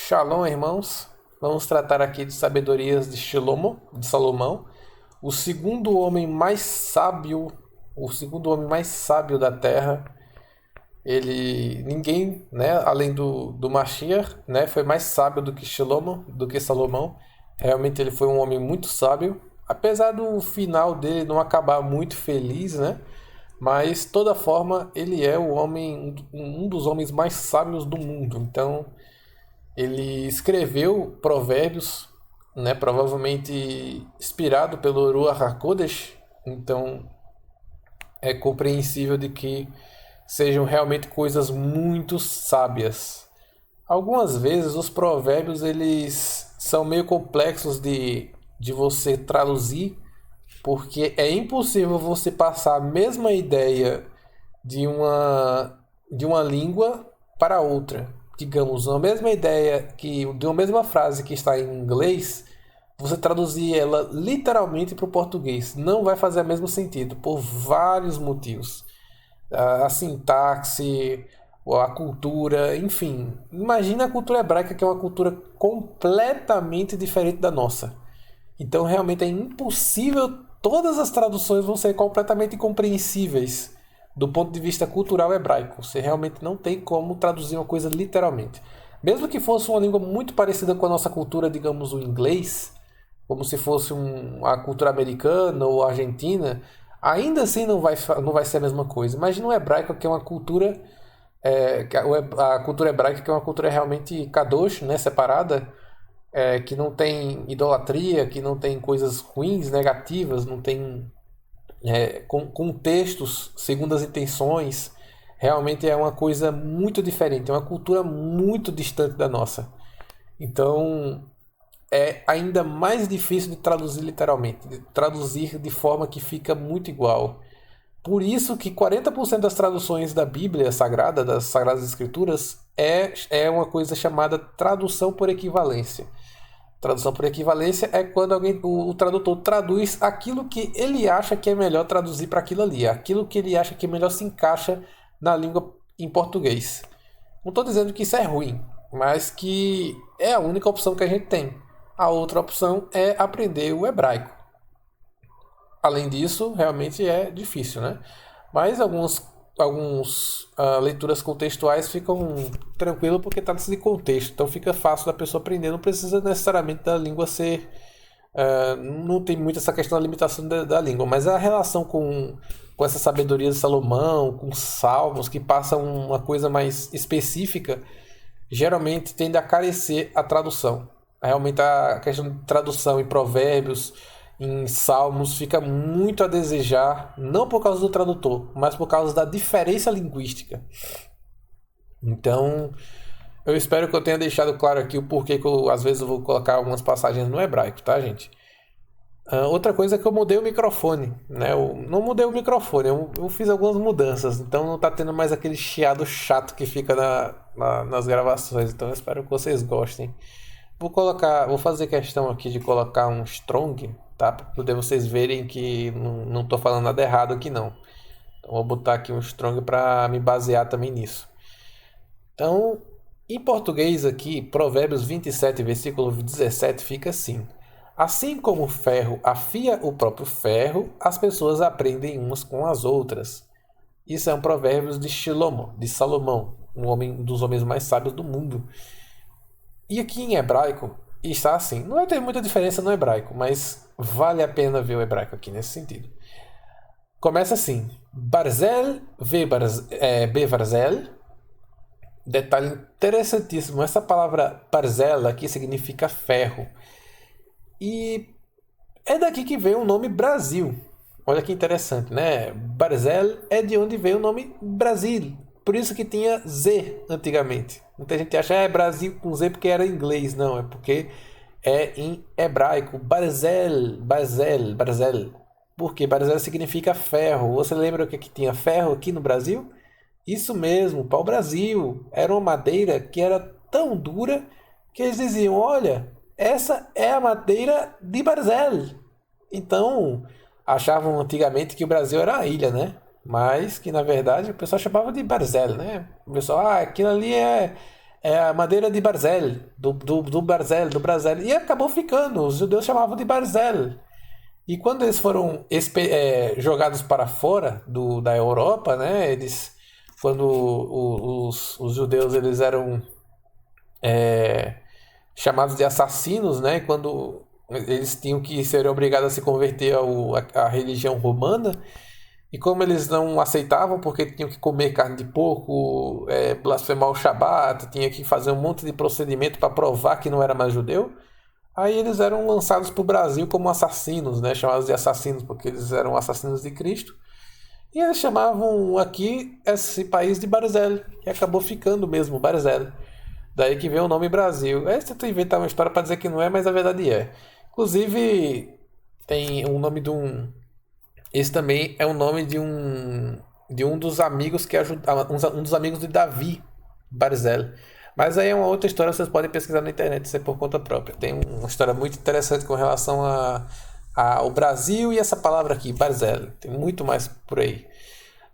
Shalom, irmãos. Vamos tratar aqui de sabedorias de Salomão, o segundo homem mais sábio, o segundo homem mais sábio da terra. Ninguém, né, além do Mashiach, né, foi mais sábio do que Salomão. Realmente ele foi um homem muito sábio, apesar do final dele não acabar muito feliz, né? Mas, de toda forma, ele é um dos homens mais sábios do mundo. Então, ele escreveu Provérbios, né, provavelmente inspirado pelo Ruach HaKodesh. Então, é compreensível de que sejam realmente coisas muito sábias. Algumas vezes os provérbios eles são meio complexos de você traduzir, porque é impossível você passar a mesma ideia de uma língua para outra. Digamos, a mesma ideia que de uma mesma frase que está em inglês, você traduzir ela literalmente para o português não vai fazer o mesmo sentido por vários motivos. A sintaxe, a cultura, enfim. Imagina a cultura hebraica, que é uma cultura completamente diferente da nossa. Então realmente é impossível, todas as traduções vão ser completamente incompreensíveis do ponto de vista cultural hebraico. Você realmente não tem como traduzir uma coisa literalmente. Mesmo que fosse uma língua muito parecida com a nossa cultura, digamos o inglês, como se fosse a cultura americana ou argentina, ainda assim não vai ser a mesma coisa. Imagina o hebraico, que é uma cultura, a cultura hebraica, que é uma cultura realmente kadosh, né, separada, que não tem idolatria, que não tem coisas ruins, negativas, não tem contextos segundo as intenções. Realmente é uma coisa muito diferente, é uma cultura muito distante da nossa. Então é ainda mais difícil de traduzir literalmente, de traduzir de forma que fica muito igual. Por isso que 40% das traduções da Bíblia Sagrada, das Sagradas Escrituras, é uma coisa chamada tradução por equivalência. Tradução por equivalência é quando o tradutor traduz aquilo que ele acha que é melhor traduzir para aquilo ali, aquilo que ele acha que melhor se encaixa na língua em português. Não estou dizendo que isso é ruim, mas que é a única opção que a gente tem. A outra opção é aprender o hebraico. Além disso, realmente é difícil, né? Mas alguns leituras contextuais ficam tranquilo porque trata-se de contexto, então fica fácil da pessoa aprender, não precisa necessariamente da língua ser. Não tem muito essa questão da limitação da língua, mas a relação com essa sabedoria de Salomão, com salmos que passam uma coisa mais específica, geralmente tende a carecer a tradução. Realmente a questão de tradução em provérbios, em salmos, fica muito a desejar, não por causa do tradutor, mas por causa da diferença linguística. Então, eu espero que eu tenha deixado claro aqui o porquê que às vezes eu vou colocar algumas passagens no hebraico, tá, gente? Outra coisa é que eu mudei o microfone, né? Eu não mudei o microfone, eu fiz algumas mudanças, então não tá tendo mais aquele chiado chato que fica nas gravações, então eu espero que vocês gostem. Vou fazer questão aqui de colocar um strong, tá? Para poder vocês verem que não tô falando nada errado aqui não. Então vou botar aqui um strong para me basear também nisso. Então, em português aqui, Provérbios 27, versículo 17 fica assim: assim como o ferro afia o próprio ferro, as pessoas aprendem umas com as outras. Isso é um Provérbios de Salomão, um dos homens mais sábios do mundo. E aqui em hebraico está assim. Não vai ter muita diferença no hebraico, mas vale a pena ver o hebraico aqui nesse sentido. Começa assim: Barzel be Barzel. Detalhe interessantíssimo: essa palavra Barzel aqui significa ferro. E é daqui que vem o nome Brasil. Olha que interessante, né? Barzel é de onde veio o nome Brasil. Por isso que tinha Z antigamente. Muita gente acha é Brasil com Z porque era inglês. Não, é porque é em hebraico. Barzel, Barzel, Barzel. Porque Barzel significa ferro. Você lembra o que tinha ferro aqui no Brasil? Isso mesmo, pau-brasil. Era uma madeira que era tão dura que eles diziam: olha, essa é a madeira de Barzel. Então, achavam antigamente que o Brasil era uma ilha, né? Mas que na verdade o pessoal chamava de Barzel, né? O pessoal, aquilo ali é a madeira de Barzel, do Barzel, do Brasil. E acabou ficando, os judeus chamavam de Barzel. E quando eles foram jogados para fora da Europa, né, quando os judeus eles eram chamados de assassinos, né, quando eles tinham que ser obrigados a se converter à religião romana, e como eles não aceitavam, porque tinham que comer carne de porco, blasfemar o Shabat, tinha que fazer um monte de procedimento para provar que não era mais judeu, aí eles eram lançados para o Brasil como assassinos, né? Chamados de assassinos porque eles eram assassinos de Cristo. E eles chamavam aqui esse país de Barzel, que acabou ficando mesmo Barzel. Daí que vem o nome Brasil. Aí você tenta inventar uma história para dizer que não é, mas a verdade é. Inclusive, tem o nome de um... Esse também é o nome de um dos amigos que ajuda, um dos amigos de Davi, Barzel. Mas aí é uma outra história, vocês podem pesquisar na internet, isso é por conta própria. Tem uma história muito interessante com relação ao Brasil e essa palavra aqui, Barzel. Tem muito mais por aí,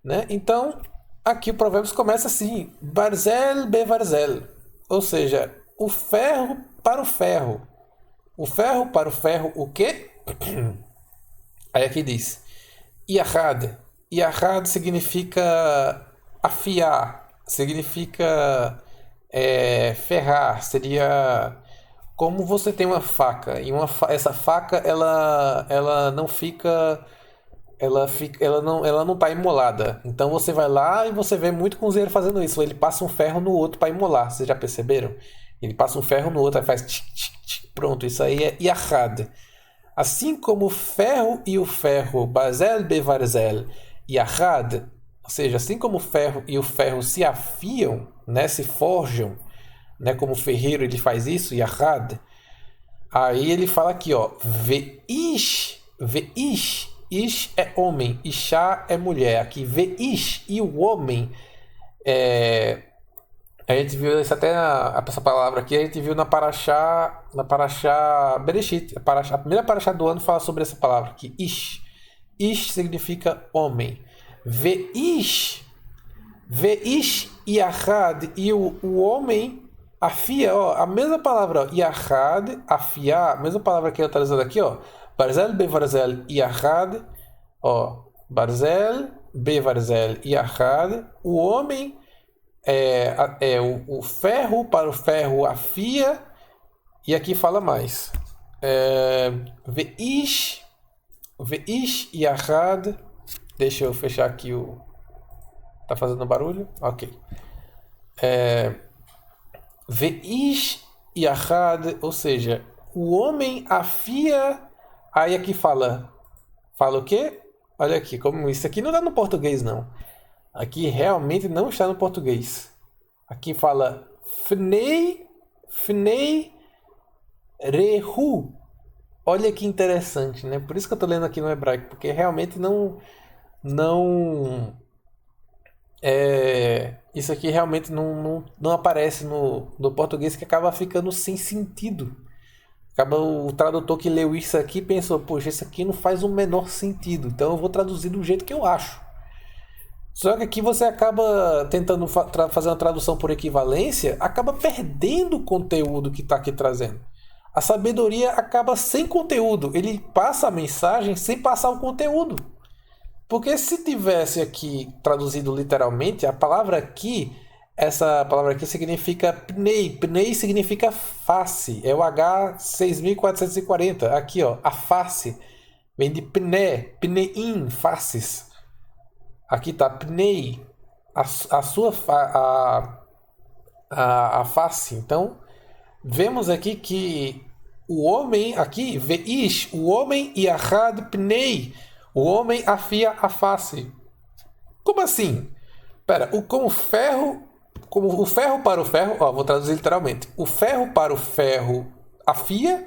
né? Então, aqui o Provérbios começa assim: Barzel be Barzel. Ou seja, o ferro para o ferro. O ferro para o ferro, o quê? Aí aqui diz: Yahad. Yahad significa afiar, significa ferrar. Seria como você tem uma faca e essa faca ela não fica, ela não tá imolada. Então você vai lá e você vê muito cozinheiro fazendo isso. Ele passa um ferro no outro para imolar. Vocês já perceberam? Ele passa um ferro no outro, aí faz tic, tic, tic. Pronto, isso aí é Yahad. Assim como o ferro e o ferro, Barzel be Barzel, Yahad, ou seja, assim como o ferro e o ferro se afiam, né, se forjam, né, como o ferreiro ele faz isso, Yahad, aí ele fala aqui, ó, Veish, Ish é homem, Ishá é mulher, aqui Veish, e o homem a gente viu isso até essa palavra aqui, a gente viu na Parashá Bereshit. A primeira Parashá do ano fala sobre essa palavra aqui, Ish. Ish significa homem. Veish Yahad, e o homem afia, ó, a mesma palavra, ó, Yahad, afiar, a mesma palavra que eu estou usando aqui, ó, Barzel be Barzel Yahad, ó, Barzel be Barzel Yahad, o homem o ferro para o ferro afia, e aqui fala mais. Veish Yahad. Deixa eu fechar aqui o. Tá fazendo barulho? Ok. Veish Yahad, ou seja, o homem afia. Aí aqui fala. Fala o quê? Olha aqui, como isso aqui não dá no português, não. Aqui realmente não está no português. Aqui fala Fnei Rehu. Olha que interessante, né? Por isso que eu estou lendo aqui no hebraico, porque realmente não isso aqui realmente não aparece no português, que acaba ficando sem sentido. Acaba o tradutor que leu isso aqui pensou, poxa, isso aqui não faz o menor sentido, então eu vou traduzir do jeito que eu acho. Só que aqui você acaba tentando fazer uma tradução por equivalência, acaba perdendo o conteúdo que está aqui trazendo. A sabedoria acaba sem conteúdo, ele passa a mensagem sem passar o conteúdo. Porque se tivesse aqui traduzido literalmente, essa palavra aqui significa pnei. Pnei significa face, é o H6440. Aqui, ó, a face vem de pné, pneim, faces. Aqui tá pnei, a face. Então, vemos aqui que o homem, aqui, veish, o homem, e ahad pnei, o homem afia a face. Como assim? Pera, como o ferro para o ferro, ó, vou traduzir literalmente. O ferro para o ferro afia,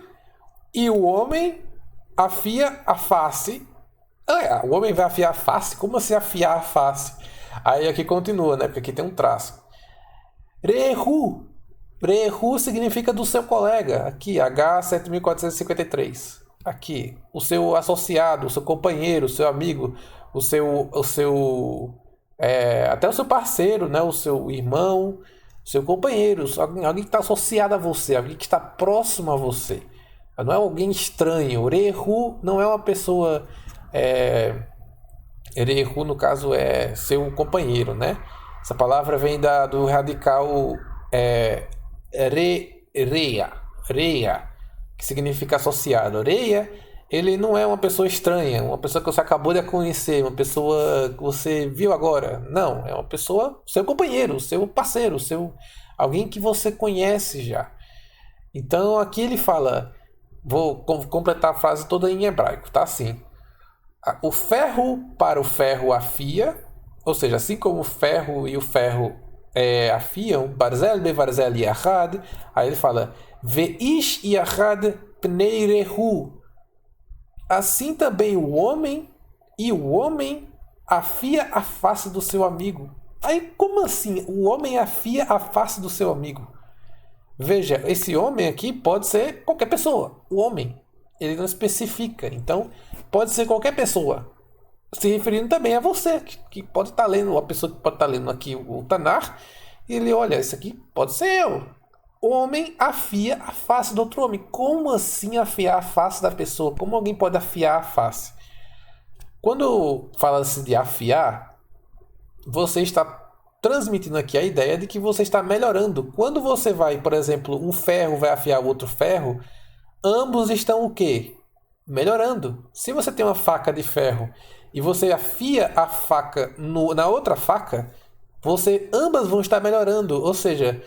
e o homem afia a face. O homem vai afiar a face? Como assim afiar a face? Aí aqui continua, né? Porque aqui tem um traço. Rehu. Rehu significa do seu colega. Aqui, H7453. Aqui, o seu associado, o seu companheiro, o seu amigo, até o seu parceiro, né? O seu irmão. seu companheiro, alguém que está associado a você, alguém que está próximo a você. Não é alguém estranho. Rehu não é uma pessoa. Rehu, no caso, é seu companheiro, né? Essa palavra vem do radical reia, que significa associado. Reia, ele não é uma pessoa estranha, uma pessoa que você acabou de conhecer, uma pessoa que você viu agora. Não, é uma pessoa, seu companheiro, seu parceiro, alguém que você conhece já. Então aqui ele fala, vou completar a frase toda em hebraico, tá assim. O ferro para o ferro afia, ou seja, assim como o ferro e o ferro afiam, barzel bevarzel yachad, aí ele fala, veish yachad pnei rehu. Assim também o homem afia a face do seu amigo. Aí como assim? O homem afia a face do seu amigo? Veja, esse homem aqui pode ser qualquer pessoa. O homem, ele não especifica. Então, pode ser qualquer pessoa. Se referindo também a você, que pode estar lendo, a pessoa que pode estar lendo aqui o Tanar, e ele olha, isso aqui pode ser eu. O homem afia a face do outro homem. Como assim afiar a face da pessoa? Como alguém pode afiar a face? Quando fala-se de afiar, você está transmitindo aqui a ideia de que você está melhorando. Quando você vai, por exemplo, um ferro vai afiar o outro ferro, ambos estão o quê? Melhorando. Se você tem uma faca de ferro e você afia a faca na outra faca, ambas vão estar melhorando. Ou seja,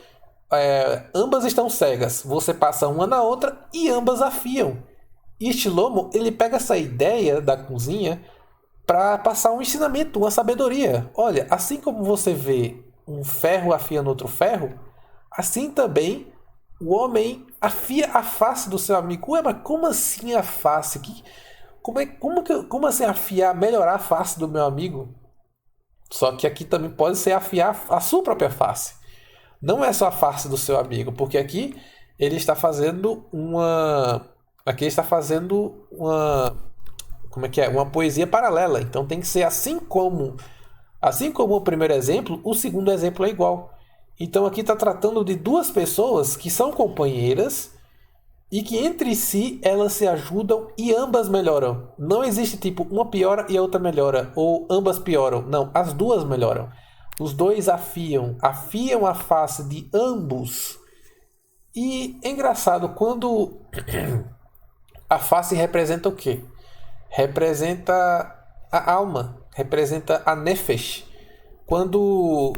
ambas estão cegas. Você passa uma na outra e ambas afiam. E Shlomo, ele pega essa ideia da cozinha para passar um ensinamento, uma sabedoria. Olha, assim como você vê um ferro afiando outro ferro, assim também o homem afia a face do seu amigo. Ué, mas como assim a face? Como assim afiar, melhorar a face do meu amigo? Só que aqui também pode ser afiar a sua própria face. Não é só a face do seu amigo, porque aqui ele está fazendo uma uma poesia paralela. Então tem que ser assim como o primeiro exemplo, o segundo exemplo é igual. Então aqui está tratando de duas pessoas que são companheiras e que entre si elas se ajudam e ambas melhoram. Não existe tipo uma piora e a outra melhora, ou ambas pioram. Não, as duas melhoram. Os dois afiam a face de ambos. E é engraçado quando a face representa o quê? Representa a alma, representa a nefesh. Quando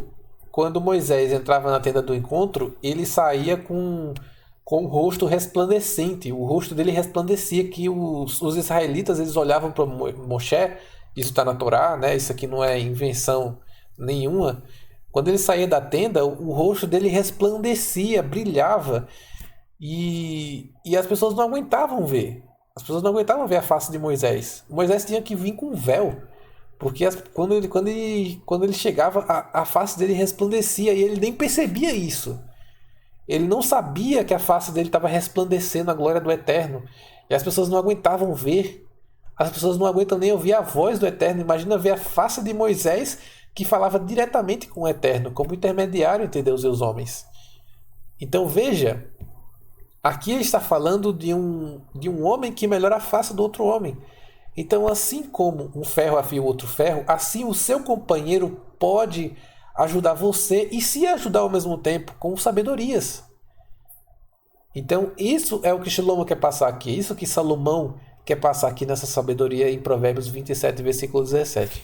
Moisés entrava na tenda do encontro, ele saía com o rosto resplandecente. O rosto dele resplandecia, que os israelitas eles olhavam para Moshe, isso está na Torá, né? Isso aqui não é invenção nenhuma. Quando ele saía da tenda, o rosto dele resplandecia, brilhava, e as pessoas não aguentavam ver. As pessoas não aguentavam ver a face de Moisés. Moisés tinha que vir com um véu, porque quando ele chegava, a face dele resplandecia e ele nem percebia isso. Ele não sabia que a face dele estava resplandecendo a glória do Eterno. E as pessoas não aguentavam ver. As pessoas não aguentam nem ouvir a voz do Eterno. Imagina ver a face de Moisés, que falava diretamente com o Eterno, como intermediário entre Deus e os homens. Então veja, aqui ele está falando de um homem que melhora a face do outro homem. Então, assim como um ferro afia o outro ferro, assim o seu companheiro pode ajudar você e se ajudar ao mesmo tempo com sabedorias. Então, isso é o que Shlomo quer passar aqui. Isso que Salomão quer passar aqui nessa sabedoria em Provérbios 27, versículo 17.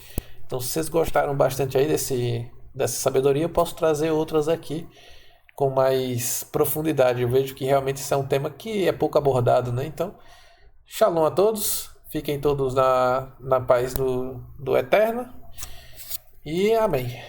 Então, se vocês gostaram bastante aí dessa sabedoria, eu posso trazer outras aqui com mais profundidade. Eu vejo que realmente isso é um tema que é pouco abordado, né? Então, shalom a todos. Fiquem todos na paz do Eterno. E amém.